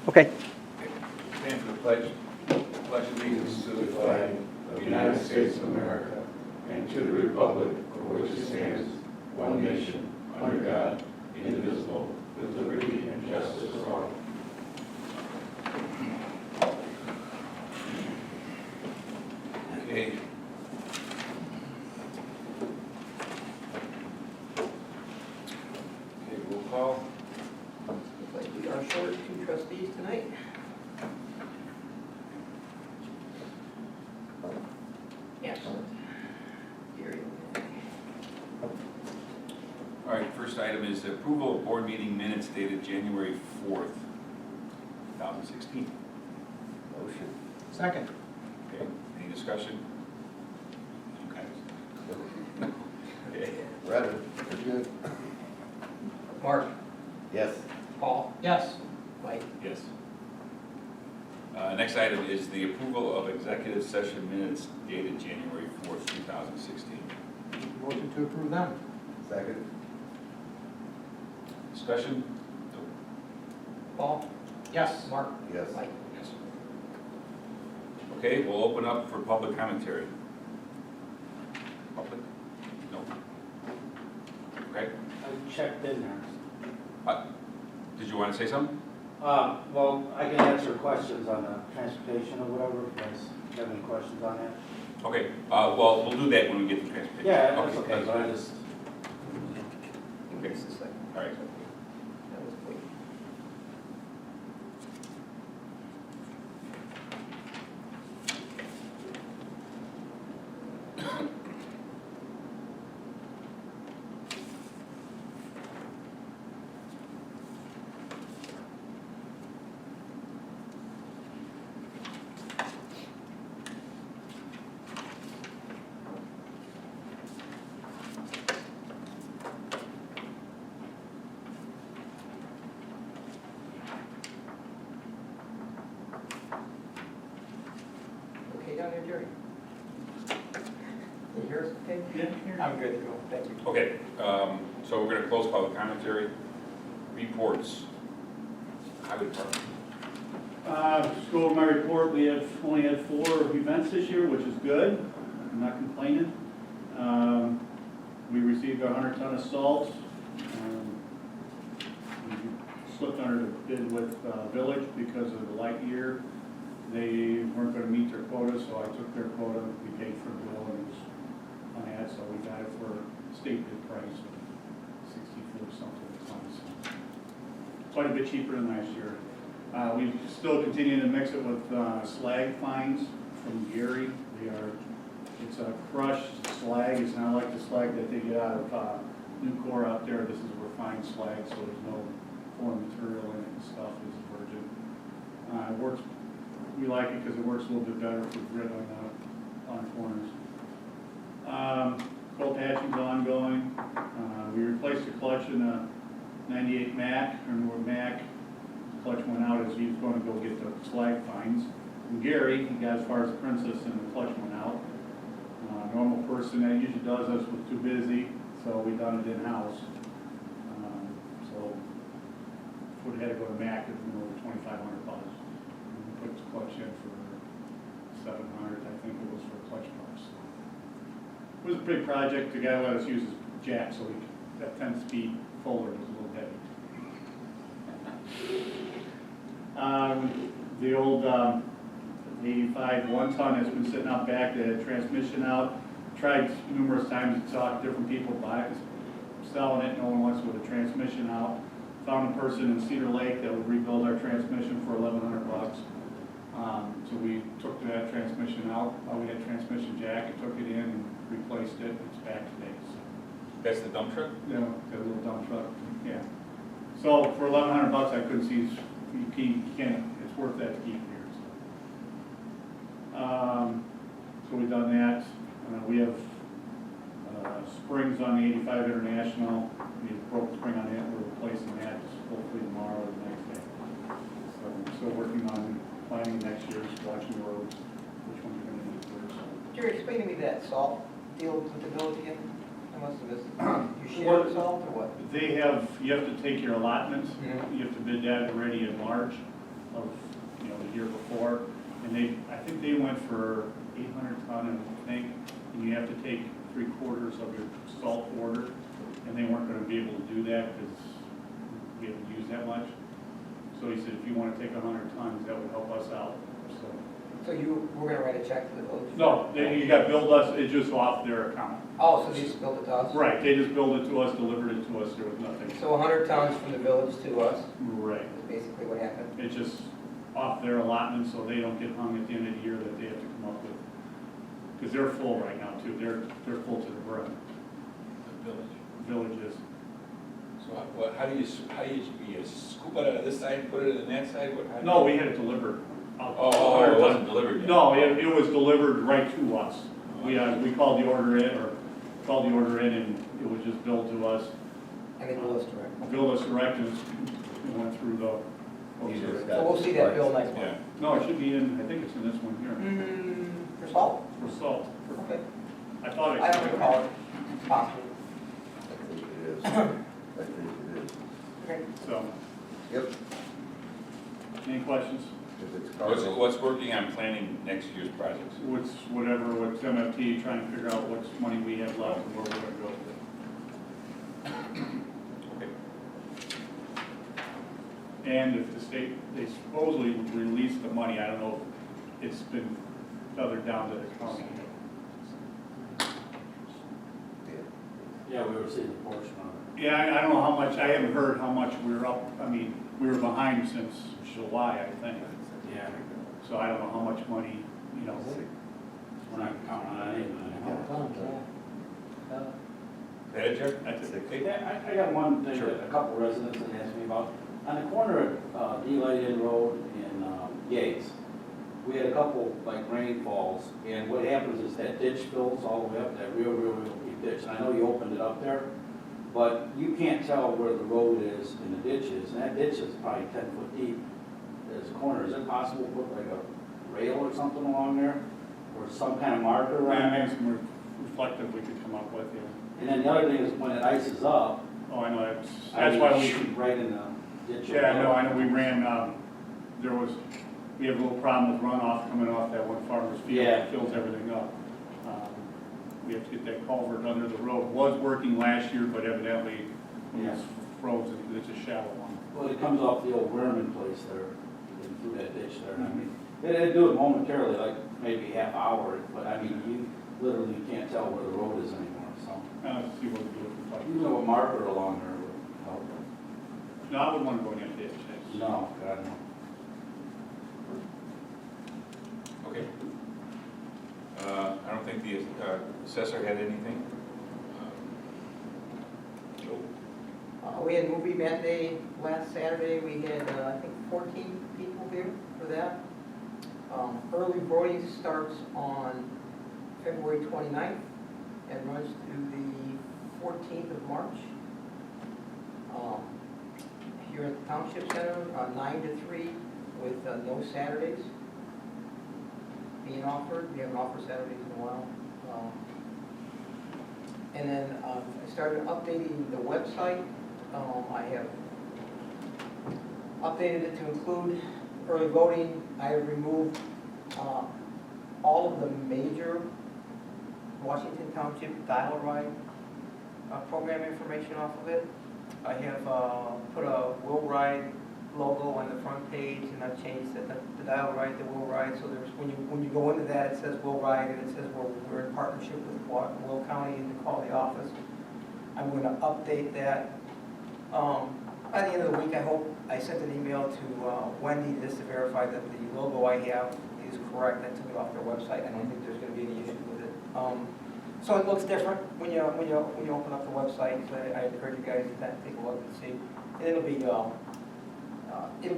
Okay. Stand for the pledge. Pledge allegiance to the flag of the United States of America and to the republic for which it stands, one nation, under God, indivisible, with liberty and justice for all. Okay. Okay, roll call. Looks like we are short 2 trustees tonight. Excellent. Gary. All right, first item is the approval of board meeting minutes dated January 4th, 2016. Motion. Second. Okay, any discussion? Okay. Okay. Ready. We're good. Mark. Yes. Paul. Yes. Mike. Yes. Next item is the approval of executive session minutes dated January 4th, 2016. Motion to approve them. Second. Discussion? Paul. Yes. Mark. Yes. Mike. Yes. Okay, we'll open up for public commentary. Public? No. Okay. I checked in there. Did you want to say something? Well, I can answer questions on the transportation or whatever, if you guys have any questions on that. Okay, well, we'll do that when we get to transportation. Yeah, that's okay, but I just, Okay. All right. That was quick. Okay, down there, Jerry. Can you hear us okay? Yeah. I'm good to go, thank you. Okay, so we're going to close public commentary. Reports. Highway Department. Just go over my report. We have only had 4 events this year, which is good. I'm not complaining. We received our 100-ton of salt. We slipped under the bid with Village because of the light year. They weren't going to meet their quota, so I took their quota. We paid for the bill, and it was on that, so we got it for state bid price of 64 something a ton. So quite a bit cheaper than last year. We still continue to mix it with slag fines from Gary. It's a crushed slag. It's not like the slag that they get out of Nucor out there. This is refined slag, so there's no foreign material in it and stuff. It's virgin. It works. We like it because it works a little bit better for grit on corners. Coal patching's ongoing. We replaced the clutch in a 98 Mac, or newer Mac. Clutch went out as he was going to go get the slag fines. And Gary, he got as far as the Princess and the clutch went out. Normal person that usually does this was too busy, so we done it in-house. So if we had to go to Mac, it would be over $2,500. We put the clutch in for $700, I think it was for clutch parts. It was a big project. The guy let us use his jack, so that 10-speed folder was a little heavy. The old 85 1-ton has been sitting out back, the transmission out. Tried numerous times to talk to different people about it, selling it, no one wants with a transmission out. Found a person in Cedar Lake that would rebuild our transmission for $1,100. So we took that transmission out. We had transmission jack, and took it in and replaced it. It's back today. So. That's the dump truck? Yeah, that little dump truck. Yeah. So for $1,100, I couldn't see. You can't. It's worth that to keep here. So we've done that. We have springs on the 85 International. We broke a spring on it. We're replacing that hopefully tomorrow or the next day. So we're still working on planning next year, just watching the roads, which ones are going to need first. Jerry, explain to me that salt deal with the village again. I must have missed it. You share the salt or what? You have to take your allotment. Mhm. You have to bid that already in March. of, you know, the year before. And I think they went for 800 ton, I think, and you have to take 3/4 of your salt order, and they weren't gonna be able to do that because we haven't used that much. So he said, if you wanna take 100 tons, that would help us out, so. So we're gonna write a check to the village? No, you got billed us, it's just off their account. Oh, so they just billed it to us? Right, they just billed it to us, delivered it to us, there was nothing. So 100 tons from the village to us Right, is basically what happened? it's just off their allotment, so they don't get hung at the end of the year that they have to come up with. Because they're full right now too, they're full to the brim, The village. villages. So how do you scoop it out of this side, put it in that side? How do No, you- we had it delivered. Oh, it wasn't delivered yet? No, it was delivered right to us. We called the order in, and it was just billed to us, And they bill us direct? billed us direct, and it went through the. You just So we'll see that bill next month? Yeah. No, it should be in, I think it's in this one here, For salt? for salt. Okay. I thought it. I don't recall it, possibly. I think it is. I think it is. Okay. So, Yep. any questions? If it's Cardinal. What's working on planning next year's projects? What's MFT, trying to figure out what money we have left and where we're gonna go with Okay. it. And if the state, they supposedly released the money, I don't know if it's been feathered down to the county. Yeah, we received a portion of Yeah, I don't know how much, I haven't heard how much we're up, I mean, we were behind since July, I think. it. Yeah, So I don't know how much money, you know. we're not counting on any money. Is that it, Jerry? That's it. Okay. Yeah, I got one thing Sure. that a couple residents have asked me about. On the corner of D-Light Road and Yates, we had a couple like rainfalls, and what happens is that ditch fills all the way up, that real deep ditch. And I know you opened it up there, but you can't tell where the road is and the ditch is, and that ditch is probably 10 foot deep. There's a corner, is it possible to put like a rail or something along there, or some kind of marker around Yeah, there? maybe some reflective we could come up with, yeah. And then the other thing is when it ices up, Oh, I know, that's why we, shoot right in the ditch. yeah, I know, we ran, we have a little problem with runoff coming off that one farmer's field, Yeah. it fills everything up. We have to get that culvert under the road, was working last year, but evidently it's frozen, because it's a shallow one. Well, it comes off the old Werman place there, and through that ditch there, and I mean, they do it momentarily, like maybe half hour, but I mean, you literally can't tell where the road is anymore, so. See what we do with the pipe. You know, a marker along there would help. No, I wouldn't want to go in that ditch, No, God, no. Okay. I don't think the assessor had anything. Joe? We had movie matinee last Saturday. We had, I think, 14 people here for that. Early voting starts on February 29th and runs through the 14th of March. Here at the Township Center, 9 to 3 with no Saturdays being offered. We haven't offered Saturdays in a while. And then I started updating the website. I have updated it to include early voting. I have removed all of the major Washington Township dial-a-ride program information off of it. I have put a Will Ride logo on the front page, and I've changed the dial-a-ride to Will Ride. So there's when you go into that, it says Will Ride, and it says we're in partnership with Will County and to call the office. I'm going to update that. By the end of the week, I hope, I sent an email to Wendy just to verify that the logo I have is correct. I took it off their website. I don't think there's going to be any issue with it. So it looks different when you open up the website. So I encourage you guys to take a look and see. And it'll be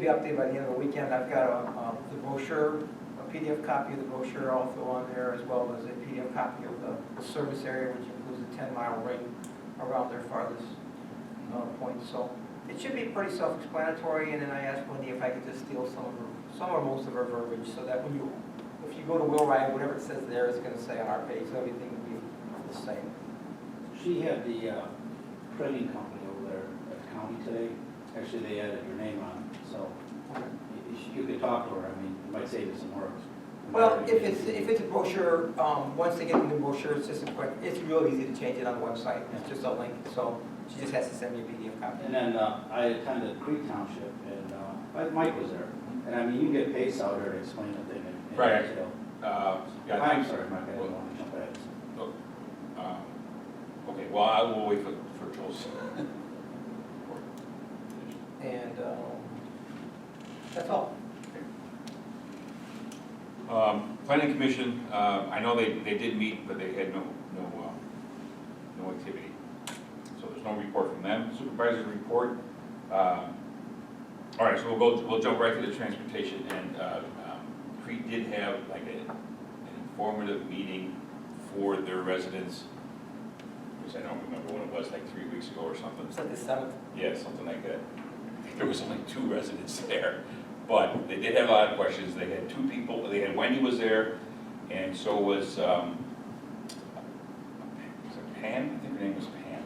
updated by the end of the weekend. I've got the brochure, a PDF copy of the brochure also on there, as well as a PDF copy of the service area, which includes a 10-mile ring around their farthest points. So it should be pretty self-explanatory. And then I asked Wendy if I could just steal some or most of her verbiage, so that if you go to Will Ride, whatever it says there is going to say on our page. So everything will be the same. She had the printing company over there at the county today. Actually, they added your name on it, so you talk to her, I mean, it might save you some work. Well, if it's a brochure, once they get the new brochure, it's just a quick, it's real easy to change it on the website. It's just a link, so she just has to send me a PDF copy. And then I attended Creek Township, and Mike was there. And I mean, you get Pace out there to explain the thing in Right. detail. Yeah, I'm sorry, Mike, I didn't want to jump ahead. Okay, well, I will wait for Joel's. And that's all. Planning Commission, I know they did meet, but they had no activity. So there's no report from them. Supervisor's report. All right, so we'll jump right to the transportation, and Crete did have like an informative meeting for their residents, which I don't remember when it was, like 3 weeks ago or something. It's like the 7th. Yeah, something like that. I think there was only 2 residents there, but they did have a lot of questions. They had 2 people, they had Wendy was there, and so was it Pam? I think her name was Pam.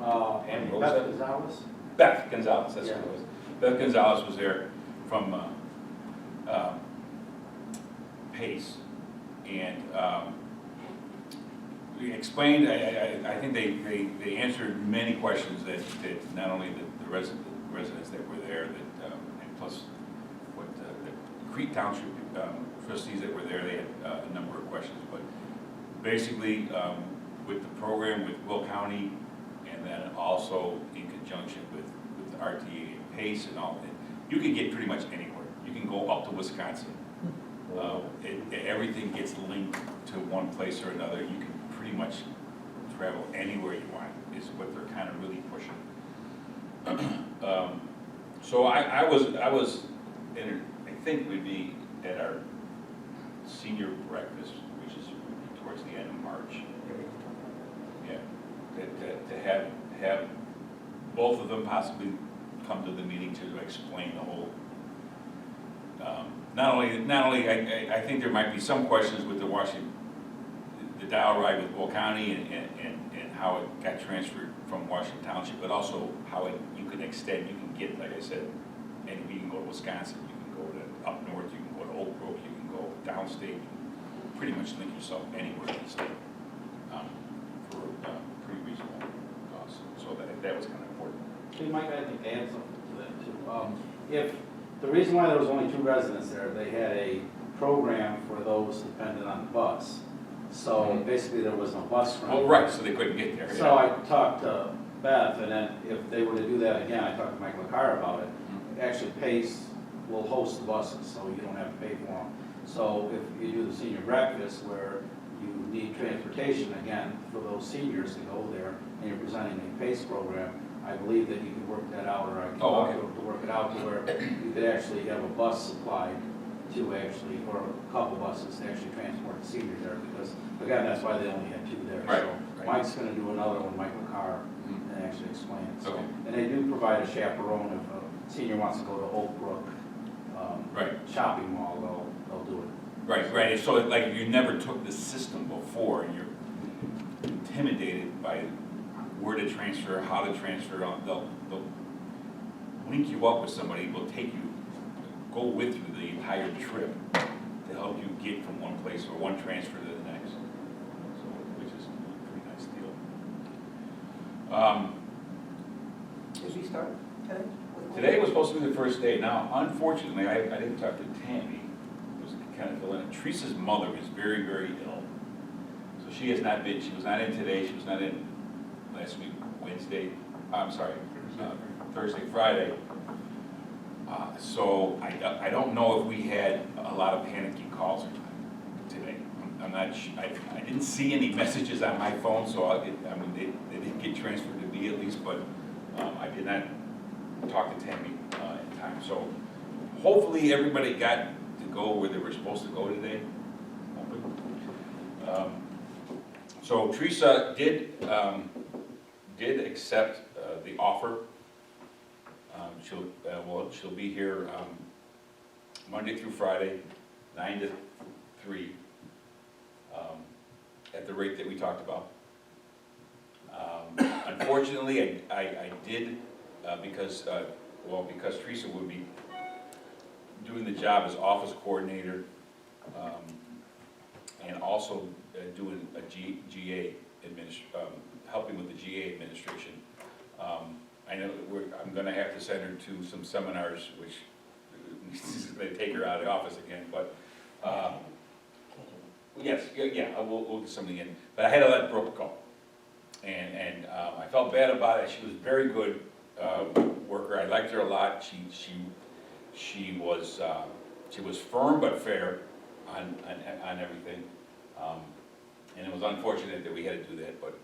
Pam Beth Rosa? Gonzalez? Beth Gonzalez, that's Yeah. what it was. Beth Gonzalez was there from Pace, and we explained, I think they answered many questions that not only the residents that were there, that and plus what the Crete Township trustees that were there, they had a number of questions, but basically with the program with Will County, and then also in conjunction with the RTA and Pace and all, you can get pretty much anywhere. You can go up to Wisconsin. Everything gets linked to one place or another. You can pretty much travel anywhere you want, is what they're kind of really pushing. So I was, I think we'd be at our senior breakfast, which is towards the end of March. Yeah, to have both of them possibly come to the meeting to explain the whole. Not only, I think there might be some questions with the dial ride with Will County and how it got transferred from Washington Township, but also how you can extend, you can get, like I said, and you can go to Wisconsin, you can go to up north, you can go to Oak Brook, you can go downstate, you can pretty much link yourself anywhere in the state for pretty reasonable cost. So that was kind of important. Hey, Mike, I think add something to that too. If the reason why there was only 2 residents there, they had a program for those dependent on the bus. So basically there was no bus run. Oh, right, so they couldn't get there. So I talked to Beth, and then if they were to do that again, I talked to Michael Carr about it. Actually, Pace will host the buses, so you don't have to pay for them. So if you do the senior breakfast where you need transportation again for those seniors to go there, and you're presenting a Pace program, I believe that you could work that out, or I could Oh, okay. to work it out to where you could actually have a bus supplied to actually, or a couple buses to actually transport the seniors there, because again, that's why they only had 2 there. Right, So right. Mike's gonna do another one, Michael Carr, and actually explain it. So, Okay. and they do provide a chaperone if a senior wants to go to Oak Brook Right. shopping mall, they'll do it. Right, so like if you never took the system before and you're intimidated by where to transfer, how to transfer, they'll link you up with somebody, will take you, go with you the entire trip to help you get from one place or one transfer to the next. So, which is a pretty nice deal. Did we start today? Today was supposed to be the first day. Now, unfortunately, I didn't talk to Tammy. It was kind of filling in. Teresa's mother is very, very ill. So she has not been, she was not in today, she was not in last week, Wednesday, Thursday, Friday. So I don't know if we had a lot of panicky calls today. I'm not, I didn't see any messages on my phone, so they didn't get transferred to me at least, but I did not talk to Tammy in time. So hopefully everybody got to go where they were supposed to go today. So Teresa did accept the offer. She'll be here Monday through Friday, 9 to 3, at the rate that we talked about. Unfortunately, I did, because Teresa would be doing given the job as office coordinator, and also doing a GA helping with the GA administration. I know that I'm gonna have to send her to some seminars, which is gonna take her out of the office again, but, yes, yeah, we'll get somebody in. But I had to let Brooke go. And I felt bad about it. She was a very good worker. I liked her a lot. She was firm but fair on everything. And it was unfortunate that we had to do that, but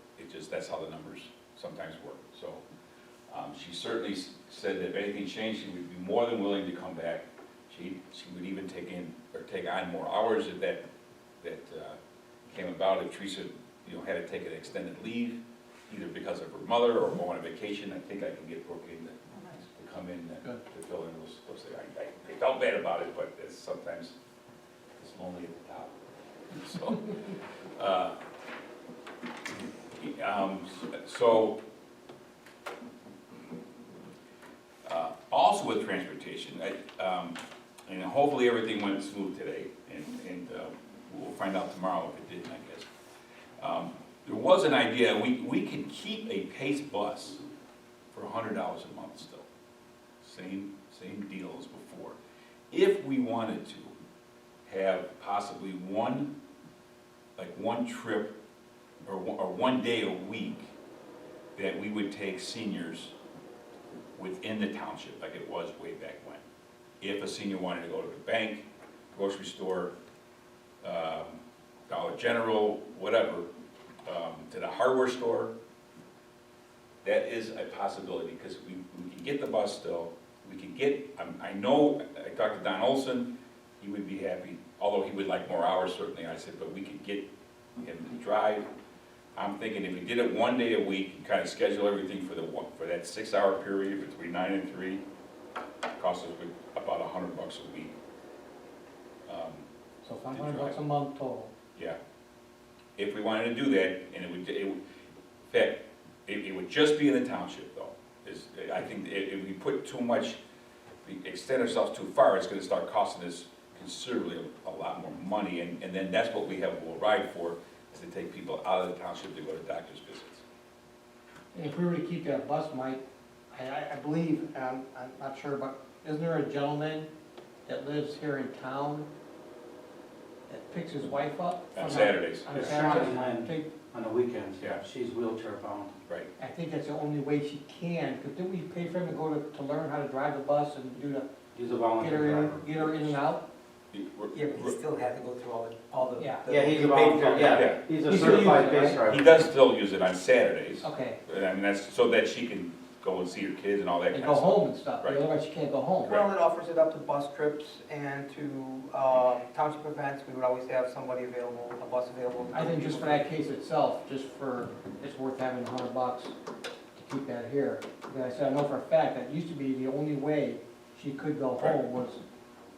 that's how the numbers sometimes work. So she certainly said that if anything changed, she would be more than willing to come back. She would even take on more hours if that came about. If Teresa, had to take an extended leave, either because of her mother or go on a vacation, I think I can get Brooke in to come in to fill in those things. I felt bad about it, but sometimes it's lonely at the top. So, also with transportation, and hopefully everything went smooth today, and we'll find out tomorrow if it didn't, I guess. There was an idea, we can keep a Pace bus for $100 a month still. Same deal as before. If we wanted to have possibly one trip or one day a week that we would take seniors within the township, like it was way back when. If a senior wanted to go to the bank, grocery store, Dollar General, whatever, to the hardware store, that is a possibility, because we can get the bus still. We can get, I know, I talked to Don Olson, he would be happy, although he would like more hours certainly. I said, but we could get him to drive. I'm thinking if we did it one day a week, and kind of schedule everything for that 6-hour period between 9 and 3, it costs us about $100 a week. So $500 a month total. Yeah. If we wanted to do that, and in fact, it would just be in the township though. I think if we put too much, we extend ourselves too far, it's gonna start costing us considerably a lot more money, and then that's what we have Will Ride for, is to take people out of the township to go to doctor's visits. And if we were to keep that bus, Mike, I believe, I'm not sure, but isn't there a gentleman that lives here in town that picks his wife up? On Saturdays. On Yeah. Saturdays, I think, On the weekends, Yeah. she's wheelchair bound. Right. I think that's the only way she can, because didn't we pay for him to go to learn how to drive the bus and do He's a get volunteer her driver. in, get her in and out? Yeah, but you still have to go through all the. Yeah. Yeah, he's a you paid for volunteer, it. yeah, he's a He's still certified using it, base right? driver. He does still use it on Saturdays. Okay, I mean, that's so that she can go and see her kids and all that and kind go of stuff. home and stuff, Right. otherwise she can't go home. Well, it offers it up to bus trips and to township events. We would always have somebody available, a bus available. I think just for that case itself, it's worth having $100 to keep that here. Because I said, I know for a fact, that used to be the only way she could go Right. home was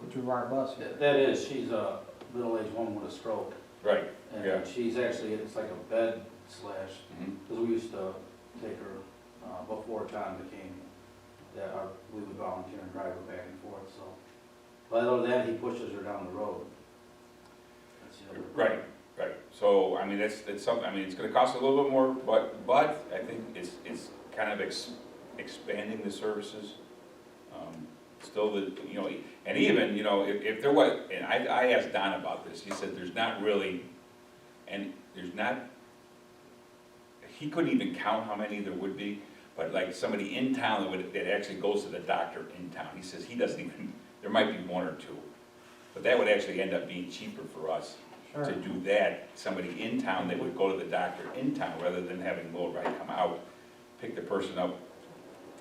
through our bus here. That is, she's a middle-aged woman with a stroke. Right. Yeah. And she's actually, it's like a bed slash, Mhm. because we used to take her, before John became, we would volunteer and drive her back and forth, so. But other than that, he pushes her down the road. That's the other. Right. So, I mean, that's something, I mean, it's gonna cost a little bit more, but I think it's kind of expanding the services. Still and even, if there was, and I asked Don about this, he said there's not really, he couldn't even count how many there would be, but like somebody in town that actually goes to the doctor in town, he says he doesn't even, there might be one or two. But that would actually end up being cheaper for us Sure. to do that, somebody in town that would go to the doctor in town, rather than having Will Wright come out, pick the person up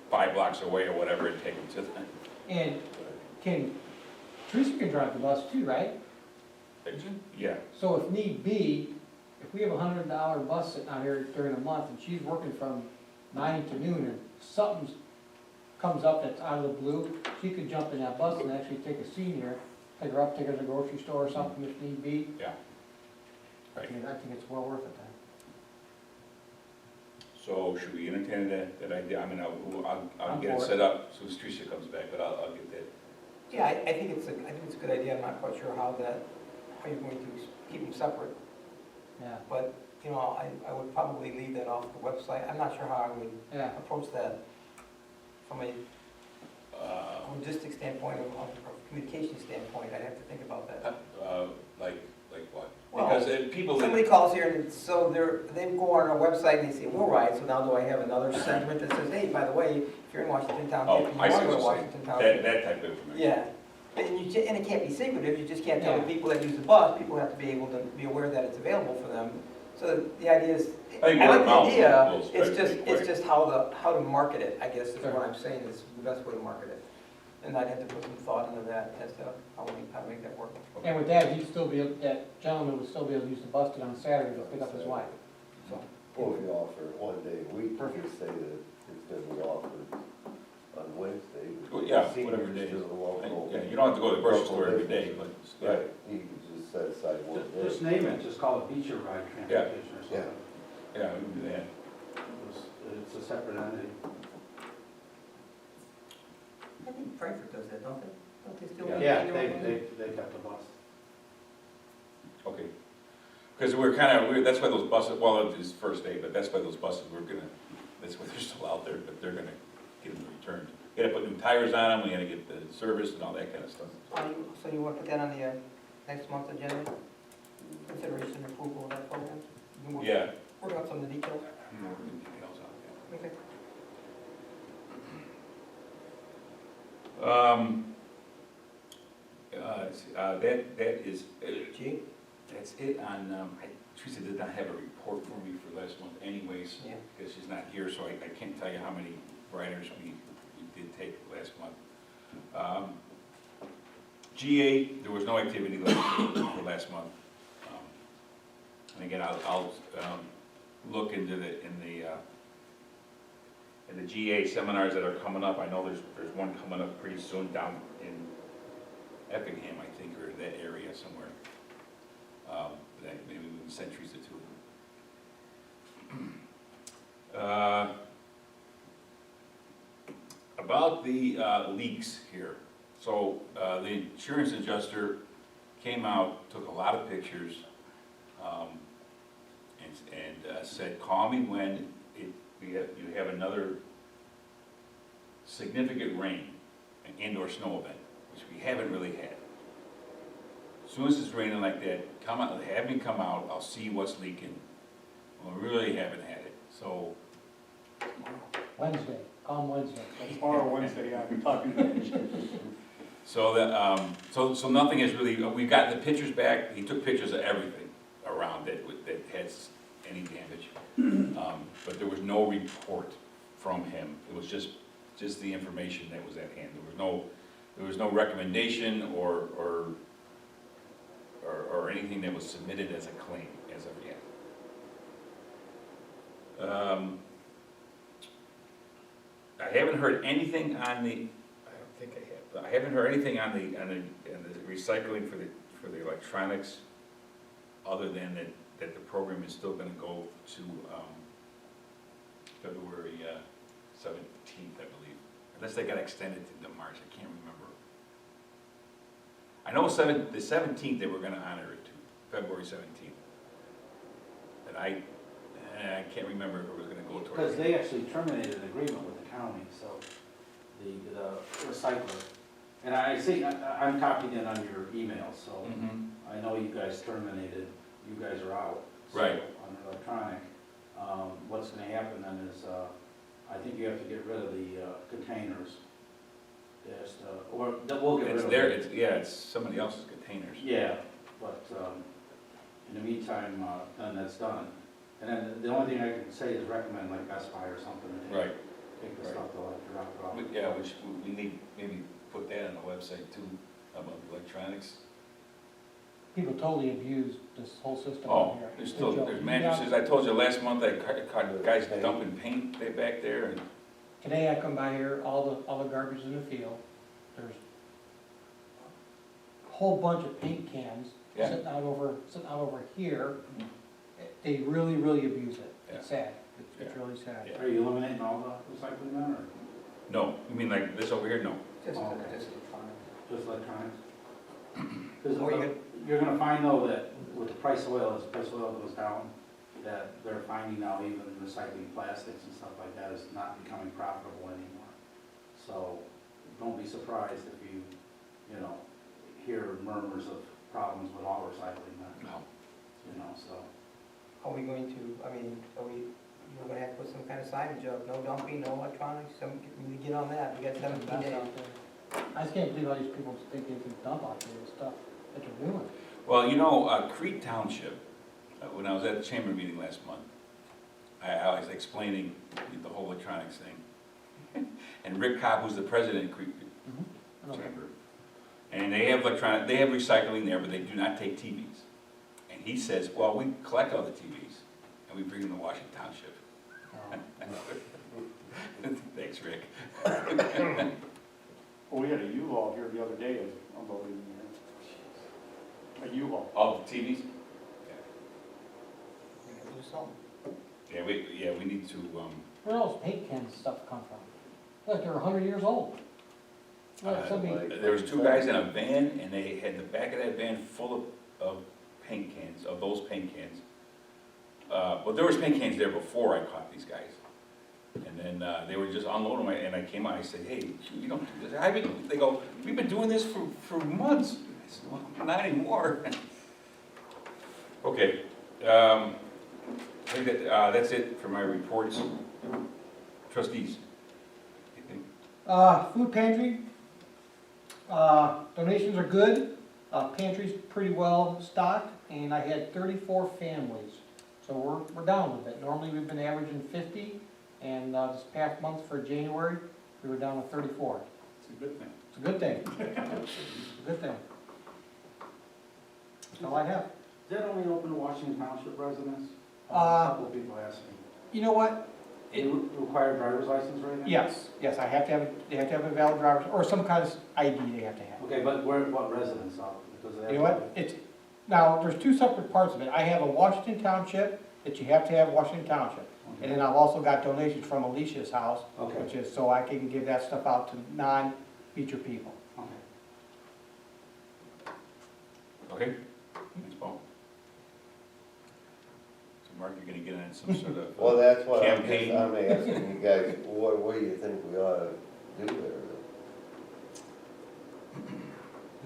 5 blocks away or whatever, and take them to them. And Teresa can drive the bus too, right? Yeah, So if need be, if we have a $100 bus sitting out here during the month and she's working from 9 to noon and something comes up that's out of the blue, she could jump in that bus and actually take a senior, pick her up, take her to the grocery store or something if need be. yeah. Right. And I think it's well worth it then. So should we entertain that idea? I mean, I'll I'm get it for it. set up as soon as Teresa comes back, but I'll get that Yeah, I think it's a good idea. I'm not quite sure how you're going to keep them separate. Yeah, But, you know, I would probably leave that off the website. I'm not sure how I would yeah. approach that from a logistics standpoint or communication standpoint. I'd have to think about that. Like what? Well, Because people that, Somebody calls here and so they go on our website and they say, we'll ride, so now do I have another sentiment that says, hey, by the way, if you're in Washington Township, and you I see want to go what to you're saying. Washington Township. that type of information. Yeah, and it can't be secretive, you just can't tell the Yeah. people that use the bus, people have to be able to be aware that it's available for them. So the idea is, I think I word like of the mouth idea, will spread pretty quick. it's just how to market it, I guess, is Sure. what I'm saying, is the best way to market it. And I'd have to put some thought into that as to how to make that work. And with that, he'd still be, that gentleman would still be able to use the bus on Saturday to pick up his wife. So, Well, if you offer it one day a week, you just say that it's gonna be offered on Wednesday. Well, yeah, Seniors whatever day. to the local- Yeah, you don't have to go to the grocery store every day, but, yeah. Right, you can just set aside one day. Just name it, just call it beacher ride transportation or something. Yeah, we can do that. It's a separate entity. I think Frankfurt does that, don't they? Don't they still? Yeah, do they it? got the bus. Okay. Because that's why those buses, well, it's first day, but that's why those buses, that's why they're still out there, but they're gonna get them returned. We gotta put new tires on them, we gotta get the service and all that kind of stuff. So you want to put that on the next month's agenda? Consideration and approval of that program? You can Yeah. Work out some of the details? More details on Okay. that is, Gee? that's it on, Teresa did not have a report for me for last month anyways, Yeah. because she's not here, so I can't tell you how many riders we did take last month. GA, there was no activity for last month. And again, I'll look into in the GA seminars that are coming up. I know there's one coming up pretty soon down in Effingham, I think, or that area somewhere. That maybe we can send Teresa to. About the leaks here. So the insurance adjuster came out, took a lot of pictures, and said, call me when you have another significant rain, an indoor snow event, which we haven't really had. As soon as it's raining like that, come out, have me come out, I'll see what's leaking. Well, we really haven't had it, so. Wednesday, call him Wednesday. Tomorrow, Wednesday, I'll be talking to you. So that, so nothing has really, we got the pictures back, he took pictures of everything around it that has any damage. But there was no report from him, it was just the information that was at hand. There was no recommendation or anything that was submitted as a claim as of yet. I haven't heard anything on the, I don't think I have, but I haven't heard anything on the recycling for the electronics, other than that the program is still gonna go to, February 17th, I believe. Unless they got extended to March, I can't remember. I know the 17th they were gonna honor it to, February 17th. But I can't remember if it was gonna go towards. Because they actually terminated an agreement with the county, so the recycler. And I see, I'm copied in on your email, so Mhm. I know you guys terminated, you guys are out. So Right. on electronic, what's gonna happen then is, I think you have to get rid of the containers. Just, or we'll get rid It's of there, them. it's somebody else's containers. Yeah, but in the meantime, then that's done. And then the only thing I can say is recommend like Best Buy or something to Right. take the Right. stuff to like drop it off. But yeah, we need, maybe put that on the website too, about electronics. People totally abuse this whole system Oh, out here. there's It's a still, joke. there's You mattresses, got- I told you last month, I caught the guys dumping paint back there, and, Today I come by here, all the garbage is in the field, there's a whole bunch of paint cans Yeah. sitting out over here. They really, really abuse it. It's sad, it's really sad. Yeah. Are you eliminating all the recycling then, or? no, you mean like this over here, no. Just, Oh, okay. just electronic. Just electronics? Because Or you could- you're gonna find though that with the price of oil, as the price of oil goes down, that they're finding now even recycling plastics and stuff like that is not becoming profitable anymore. So don't be surprised if you hear murmurs of problems with all recycling, No. so. Are we going to, I mean, you're gonna have to put some kind of signage up, no dumping, no electronics, we need to get on that, we got 17 That's days. out there. I just can't believe all these people think they can dump out there and stuff that they're doing. Well, Crete Township, when I was at the chamber meeting last month, I was explaining the whole electronics thing. And Rick Cobb, who's the president of Crete Okay. Chamber, and they have recycling there, but they do not take TVs. And he says, well, we collect all the TVs, and we bring them to Washington Township. Thanks, Rick. Well, we had a U-Haul here the other day, unloading there. A U-Haul. All the TVs? We gotta do something. Yeah, we need to, Where else paint cans and stuff come from? Like they're 100 years old. Like somebody, there was two guys in a van, and they had the back of that van full of paint cans, of those paint cans. But there was paint cans there before I caught these guys. And then they were just unloading them, and I came out, I said, hey, you don't do this. They go, we've been doing this for months. I said, well, not anymore. Okay, I think that's it for my reports. Trustees? Anything? food pantry, donations are good. Pantry's pretty well stocked, and I had 34 families. So we're down a little bit. Normally, we've been averaging 50, and this past month for January, we were down to 34. It's a good thing. It's a good thing. It's a good thing. That's all I have. Is that only open to Washington Township residents? A Uh, couple of people asked me. You know what? Do you require a driver's license right now? Yes, I have to have, they have to have a valid driver's, or some kind of ID they have to have. Okay, but what residents are? Because they have You know what? Now, there's two separate parts of it. I have a Washington Township, that you have to have Washington Township. And then I've also got donations from Alicia's house, Okay. which is, so I can give that stuff out to non-beacher people. Okay. Okay, thanks, Paul. So Mark, you're gonna get on some sort of Well, that's why campaign? I'm asking you guys, what do you think we ought to do there?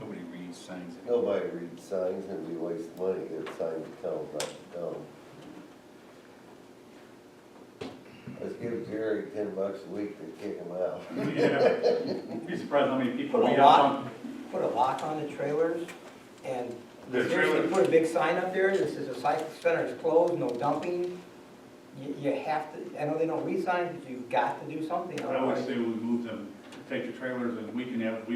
Nobody reads signs anymore. Nobody reads signs and we waste money, get signs to tell them not to dump. Let's give Jerry $10 a week to kick him out. Yeah. Be surprised how many people Put a we have lock, on. put a lock on the trailers, and The seriously, trailer- put a big sign up there that says the cycle center is closed, no dumping. You have to, I know they don't read signs, but you've got to do something. I would otherwise- say we move them, take the trailers and we have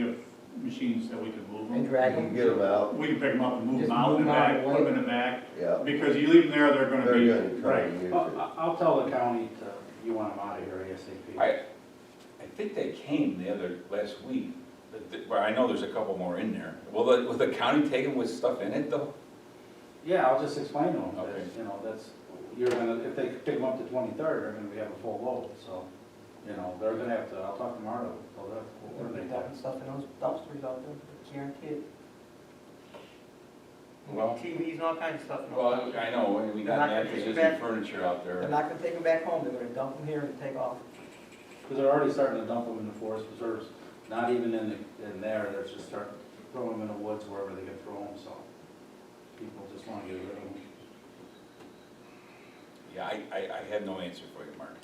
machines that we can move And them. drag You them. can get them out, We can pick them up and move Just them out in move the 'em out back, of the put them way. in the back. yeah. Because you leave them there, they're gonna They're be, gonna try Right. to use it. I'll tell the county you want them out of here ASAP. I think they came last week, but I know there's a couple more in there. Will the county take them with stuff in it, though? Yeah, I'll just explain to them that, Okay. if they pick them up the 23rd, they're gonna have a full load, so, they're gonna have to, I'll talk to Marta, so they'll have to They're coordinate dumping that. stuff in those dumpsters out there, guaranteed. Well- TVs and all kinds of stuff. in those Well, dumpsters. I know, we They're got not gonna mattresses take and it back. furniture out They're there. not gonna take them back home, they're gonna dump them here and take off. Because they're already starting to dump them in the forest preserves, not even in there, they're just starting to throw them in the woods wherever they can throw them, so people just wanna get rid of them. Yeah, I have no answer for you, Mark.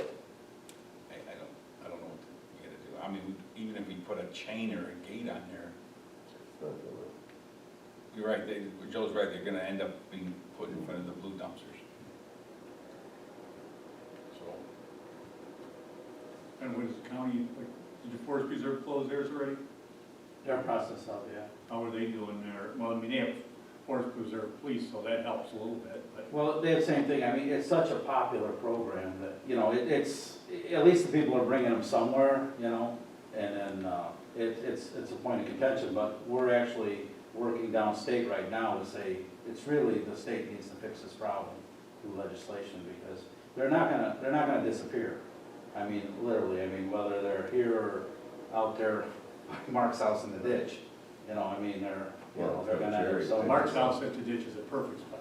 I don't know what we gotta do. I mean, even if we put a chain or a gate on there, It's not gonna- you're right, Joe's right, they're gonna end up being put in front of the blue dumpsters. So, and what is the county, like, did the Forest Preserve close theirs already? They're processed out, yeah. How are they doing there? Well, I mean, they have Forest Preserve police, so that helps a little bit, but. Well, they have the same thing, I mean, it's such a popular program that, it's, at least the people are bringing them somewhere, and then, it's a point of contention, but we're actually working downstate right now to say, it's really, the state needs to fix this problem through legislation, because they're not gonna disappear. I mean, literally, whether they're here or out there, by Mark's house in the ditch, You know, I mean, Well, they're gonna have Jerry, so. Mark's house at the ditch is a perfect spot,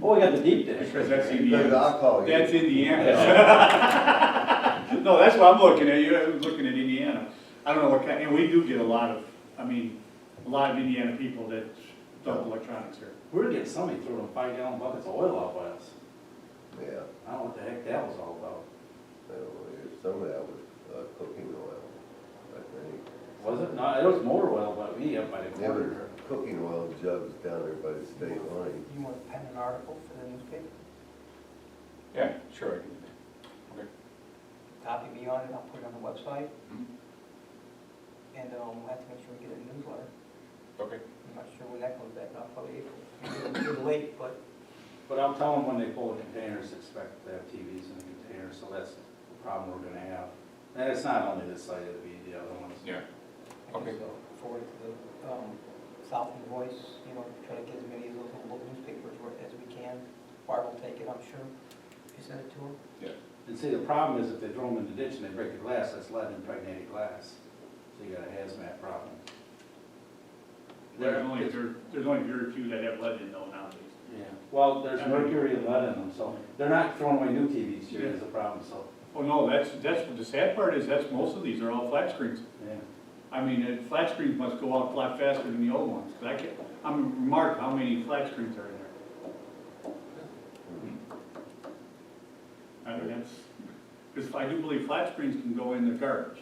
Oh, we got the deep ditch. because that's Look, Indiana. I'll call you. That's Indiana. No, that's what I'm looking at, I was looking at Indiana. I don't know what kind, and we do get a lot of, I mean, a lot of Indiana people that dump electronics here. We were getting somebody throwing 5-gallon buckets of oil out by us. Yeah, I don't know what the heck that was all about. I don't know, some of that was cooking oil, I think. Was it? No, it was motor oil by me up by the There were corner. cooking oil jugs down there by the state line. You want to pen an article for the newspaper? Yeah, sure. Okay. Copy me on it, I'll put it on the website, Mhm. and we'll have to make sure we get a newsletter. Okay. I'm not sure when that comes back, not probably April. Maybe a little late, but But I'll tell them when they pull the containers, expect to have TVs in the containers, so that's the problem we're gonna have. And it's not only this site, it'll be the other ones. Yeah. I Okay. just forward it to the Southland Voice, you know, try to get as many of those little newspapers as we can. Barb will take it, I'm sure, if you send it to her. And see, the problem is if they throw them in the ditch and they break the glass, that's lead impregnated glass. So you got a hazmat problem. There's only very few that have lead in though nowadays. Yeah, well, there's mercury and lead in them, so they're not throwing away new TVs here is the problem, so, Oh, no, that's what the sad part is, that's, most of these are all flat screens. yeah. I mean, flat screens must go out a lot faster than the old ones, 'cause I can't, I'm remarked how many flat screens are in there. I mean, that's, because I do believe flat screens can go in the garbage.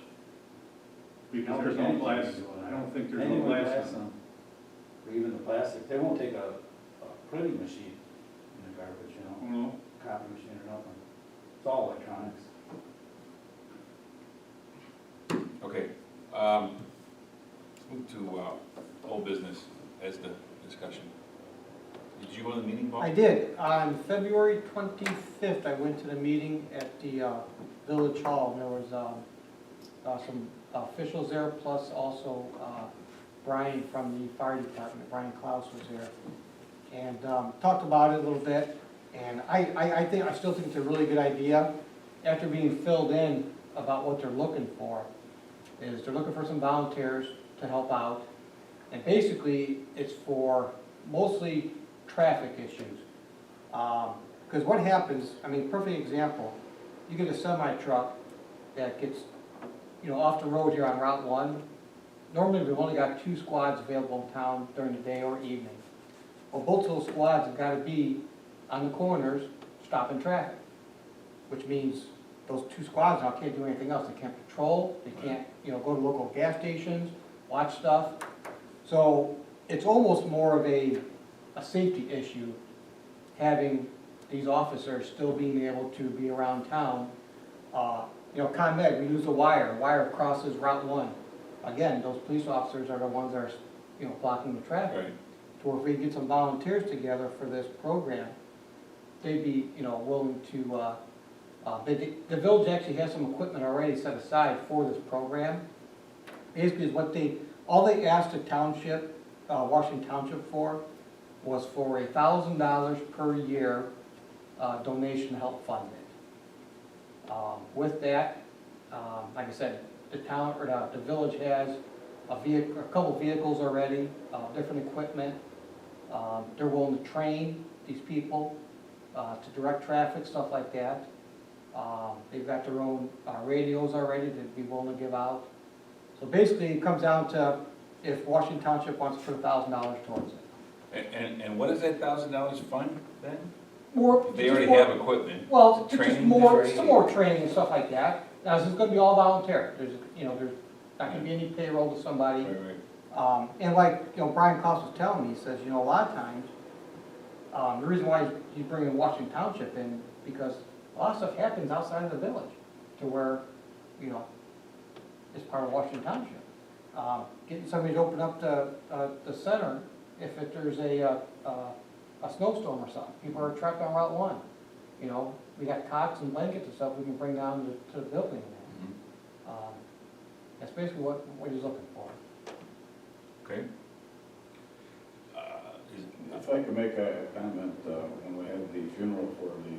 Because there's no glass, I don't think there's no Anything with glass in on them. Or even the plastic, they won't take a printing machine in the garbage, you know, You know? copy machine or nothing. It's all electronics. Okay. Let's move to old business as the discussion. Did you go to the meeting, Bob? I did. On February 25th, I went to the meeting at the Village Hall. There was some officials there, plus also Brian from the fire department, Brian Klaus was there. And talked about it a little bit, and I still think it's a really good idea. After being filled in about what they're looking for, is they're looking for some volunteers to help out. And basically, it's for mostly traffic issues. Because what happens, I mean, perfect example, you get a semi-truck that gets, off the road here on Route 1. Normally, we've only got 2 squads available in town during the day or evening. Well, both of those squads have got to be on the corners stopping traffic, which means those 2 squads now can't do anything else. They can't patrol, they can't, go to local gas stations, watch stuff. So it's almost more of a safety issue, having these officers still being able to be around town. ComEd, we lose a wire crosses Route 1. Again, those police officers are the ones that are, blocking the traffic. Right. So if we get some volunteers together for this program, they'd be, willing to, the village actually has some equipment already set aside for this program. Basically, is all they asked the township, Washington Township was for $1,000 per year donation to help fund it. With that, like I said, the village has a couple vehicles already, different equipment. They're willing to train these people to direct traffic, stuff like that. They've got their own radios already that they'd be willing to give out. So basically, it comes down to if Washington Township wants to put $1,000 towards it. And what does that $1,000 fund then? They already have equipment. Well, It's it's just training, more, training. some more training and stuff like that. Now, this is gonna be all volunteer. There's not gonna be any payroll to somebody. Right. And like, Brian Klaus was telling me, he says, a lot of times, the reason why he's bringing Washington Township in, because a lot of stuff happens outside of the village, to where, it's part of Washington Township. Getting somebody to open up the center, if there's a snowstorm or something, people are trapped on Route 1. We got cots and blankets and stuff we can bring down to the building. Mhm. That's basically what he's looking for. Okay. If I could make a comment, when we had the funeral for the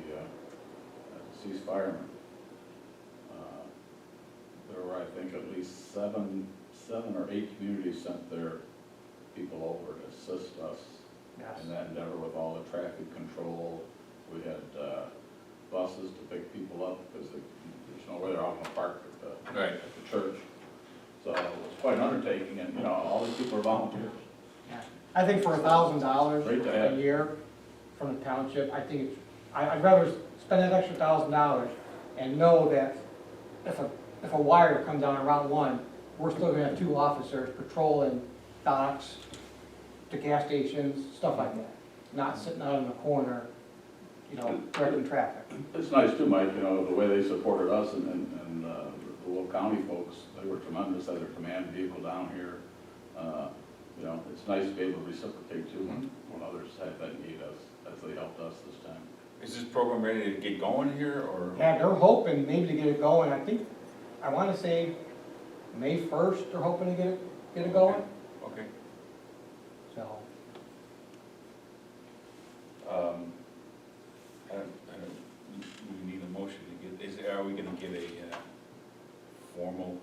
deceased fireman, there were, I think, at least seven or eight communities sent their people over to assist us Yes. in that endeavor with all the traffic control. We had buses to pick people up because there's nowhere they're out in the park Right. at the church. So it was quite an undertaking, and, you know, all these people are volunteers. Yeah. I think for $1,000 Great to a have. year from the township, I think it's, I'd rather spend that extra $1,000 and know that if a wire comes down on Route 1, we're still gonna have 2 officers patrolling docks, the gas stations, stuff like that. Not sitting out in the corner, you know, directing traffic. It's nice too, Mike, you know, the way they supported us and the little county folks, they were tremendous as a command vehicle down here. You know, it's nice to be able to reciprocate too when others have that need as they helped us this time. Is this program ready to get going here, or? Yeah, they're hoping maybe to get it going, I think, I wanna say May 1st, they're hoping to get it going, Okay. so. We need a motion to get, are we gonna get a formal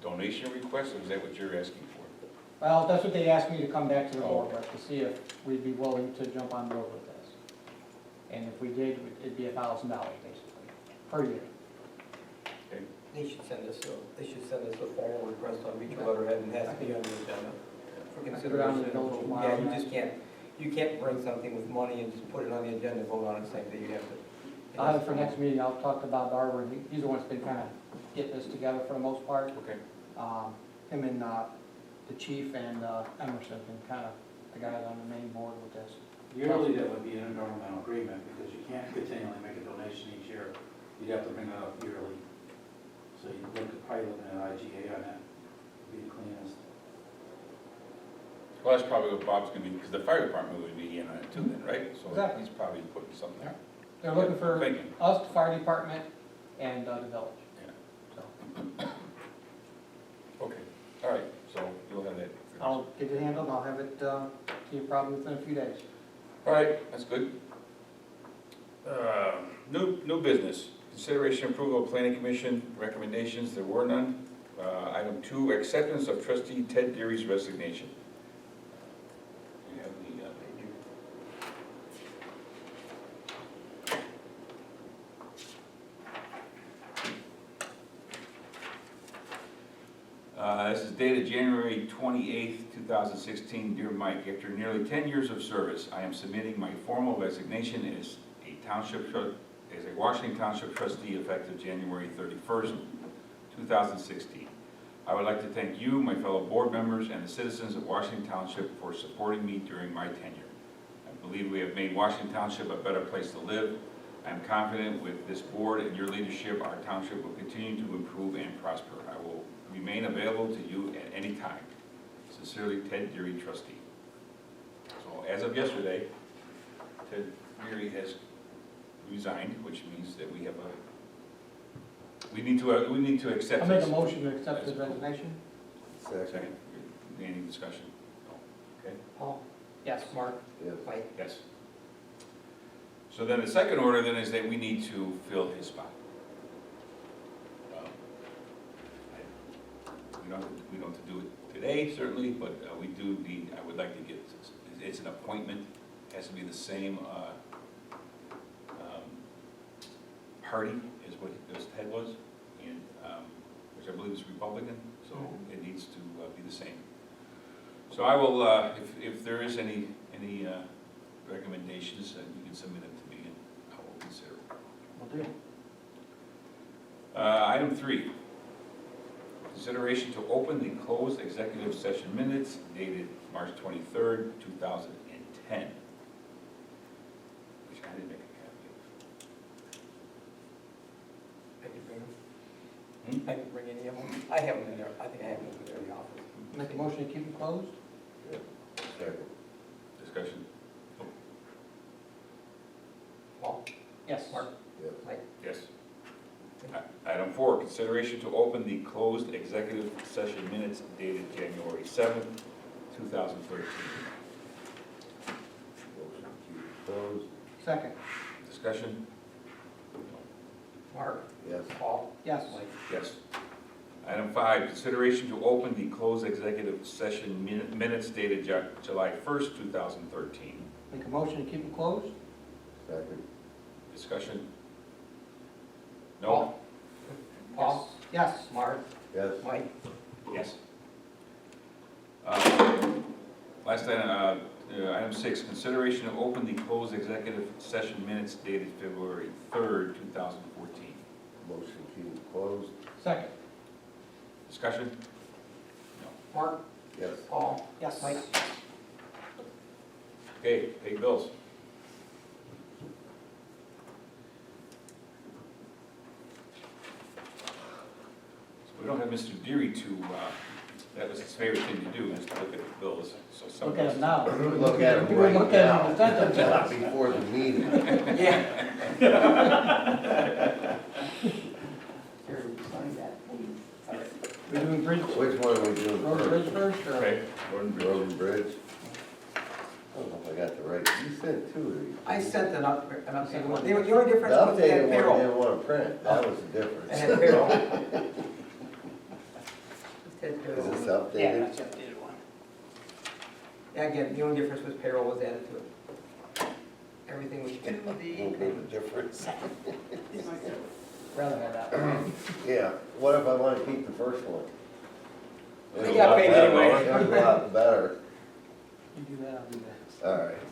donation request, or is that what you're asking for? Well, that's what they asked me to come back to the board with, to see if we'd be willing to jump on board with this. And if we did, it'd be $1,000 basically, per year. They should send us a formal request on each letterhead and has to be on the agenda for I could go down to the consideration. village tomorrow. Yeah, you can't bring something with money and just put it on the agenda and vote on it the same day. You have to. I'll have it for next meeting, I'll talk to Bob Barber, and he's the one that's been kind of getting this together for the most part. Okay. Him and the chief and Emerson, and kind of the guys on the main board with this. Yearly, that would be an intergovernmental agreement, because you can't continually make a donation each year. You'd have to bring it up yearly. So you probably looking at IGA on that, would be the cleanest. Well, that's probably what Bob's gonna be, because the fire department would be in on it too then, right? So Exactly. he's probably putting something there. They're looking for Thinking. us, the fire department, and the village. Yeah. So Okay, all right, so you'll have that. I'll get it handled, I'll have it to you probably within a few days. All right, that's good. New business, consideration approval of planning commission recommendations, there were none. Item 2, acceptance of trustee Ted Deary's resignation. You have the, this is dated January 28th, 2016. Dear Mike, after nearly 10 years of service, I am submitting my formal resignation as a Washington Township trustee effective January 31st, 2016. I would like to thank you, my fellow board members, and the citizens of Washington Township for supporting me during my tenure. I believe we have made Washington Township a better place to live. I am confident with this board and your leadership, our township will continue to improve and prosper. I will remain available to you at any time. Sincerely, Ted Deary, trustee. So as of yesterday, Ted Deary has resigned, which means that we have we need to accept I'll make this. a motion to accept his resignation. Second. Any discussion? No. Okay, Paul? Yes. Mark? Yes. Mike, yes. So then the second order then is that we need to fill his spot. We don't have to do it today, certainly, but we do need, I would like to get, it's an appointment, it has to be the same party as what Ted was, and, which I believe is Republican, so it needs to be the same. So I will, if there is any recommendations, you can submit them to me, and I will consider. Will do. Item 3. Consideration to open the closed executive session minutes dated March 23rd, 2010. Which I didn't make a copy I can bring them. of. I can bring any of them. I have them in there. I think I have them in there in the office. Make a motion to keep it closed? Second. Discussion? Paul, Yes. Mark, Yes. Mike. Yes. Item 4, consideration to open the closed executive session minutes dated January 7th, 2013. Motion to keep it closed. Second? Discussion? Mark, Yes. Paul, Yes. Mike. Yes. Item 5, consideration to open the closed executive session minutes dated July 1st, 2013. Make a motion to keep it closed? Second. Discussion? No? Paul? Paul? Yes. Mark? Yes. Mike? Yes. Last item, item 6, consideration to open the closed executive session minutes dated February 3rd, 2014. Motion keep it closed. Second. Discussion? Mark? Yes. Paul? Yes. Mike? Okay, pay bills. So we don't have Mr. Deary to, that was his favorite thing to do, is to look at the bills, so some. Look at it now. Look at it You were right looking at now. it a second. Not before the meeting. Yeah. Here, sign that, please. We're doing bridge, Which one are we doing road and first? bridge first, or? Okay, Road and Bridge? I don't know if I got the right, you sent two of these. I sent an updated one. The only difference The was it had updated one payroll. didn't want to print, that was the It difference. had payroll. It had Is payroll. this Yeah, updated? that's the updated one. Yeah, again, the only difference was payroll was added to it. Everything was in A little bit of a difference. Rather have that. Yeah, what if I want to keep the first one? They It was got a lot paid better. anyway. It was a lot better. You do that, I'll do that. All right.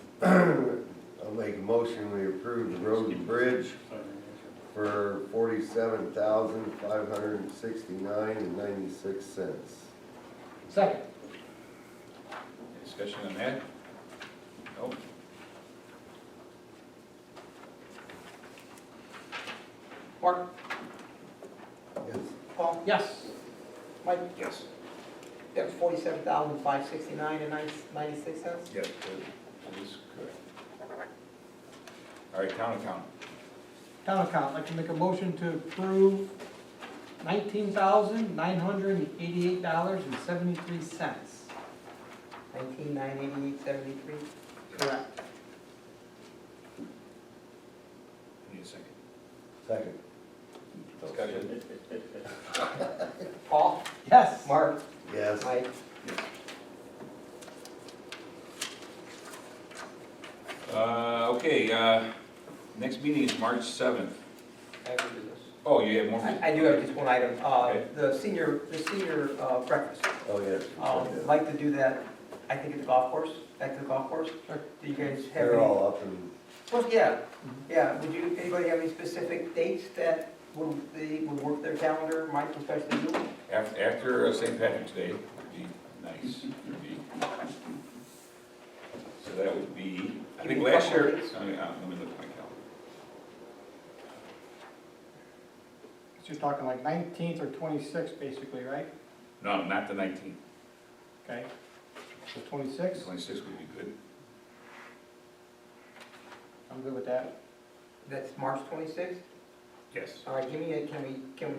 I'll make a motion, we approve the road and bridge for $47,569.96. Second. any discussion on that? No? Mark? Yes. Paul? Yes. Mike? Yes. That was 47,569 and 96 cents? Yes, that is correct. All right, town account. Town account, I'd like to make a motion to approve $19,988.73. 19,988.73. Correct. Need a second. Second. Discussion? Paul? Yes. Mark? Yes. Mike? Okay, next meeting is March 7th. I have to do this. Oh, you have more? I do have just one item. Okay. The senior breakfast. Oh, yes. I'd like to do that, I think at the golf course, back to the golf course. Sure. Do you guys have They're any? all up and, Well, yeah, yeah. Would you, anybody have any specific dates that would work their calendar, Mike especially you? After St. Patrick's Day would be nice. Would be- So that would be, I think last year, let me look at my calendar. So you're talking like 19th or 26th, basically, right? No, not the 19th. Okay. So 26th, 26th would be good. I'm good with that. That's March 26th? Yes. All right, can we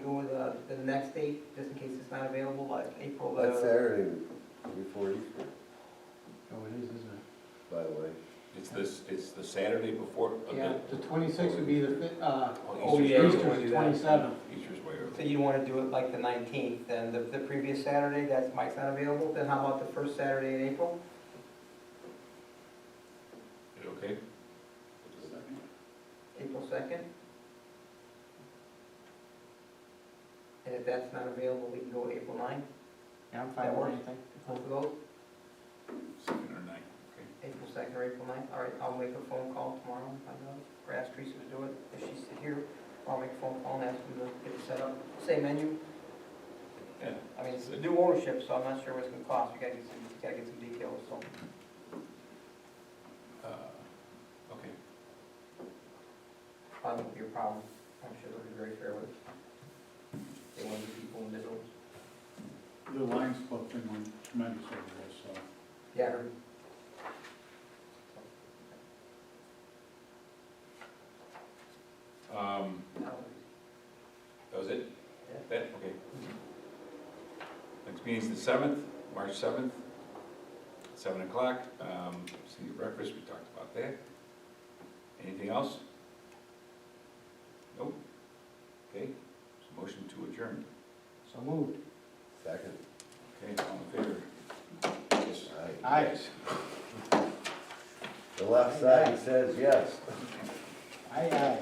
go with the next date, just in case it's not available, like April that's the... Saturday before Easter, Oh, it is, isn't it? by the way. It's the Saturday before. Yeah, the 26th would be the, Oh, yeah, you Easter's wanna do that. 27th. Easter's way So early. you want to do it like the 19th, then the previous Saturday, that's Mike's not available, then how about the first Saturday in April? Is it okay? April 2nd? And if that's not available, we can go with April 9th, Yeah, I'm fine That with works. anything. both of those, 2nd or 9th, okay. April 2nd or April 9th. All right, I'll make a phone call tomorrow, find out, or ask Teresa to do it, if she's here, I'll make a phone call and ask them to get it set up. Same menu, Yeah. I mean, it's a new ownership, so I'm not sure what it's gonna cost, we gotta get some details, so. Okay. Probably won't be a problem, I'm sure they'll be very fair with it. They want to be people in the middle. The Lions Club thing went tremendous over there, so. Yeah, I heard. That was it? Yeah. That, okay. Next meeting's the 7th, March 7th, 7 o'clock. Senior breakfast, we talked about that. Anything else? Nope. Okay, so motion to adjourn. So moved. Second. Okay, all in favor? Yes. Aye. Yes. The left side says yes. Aye, aye.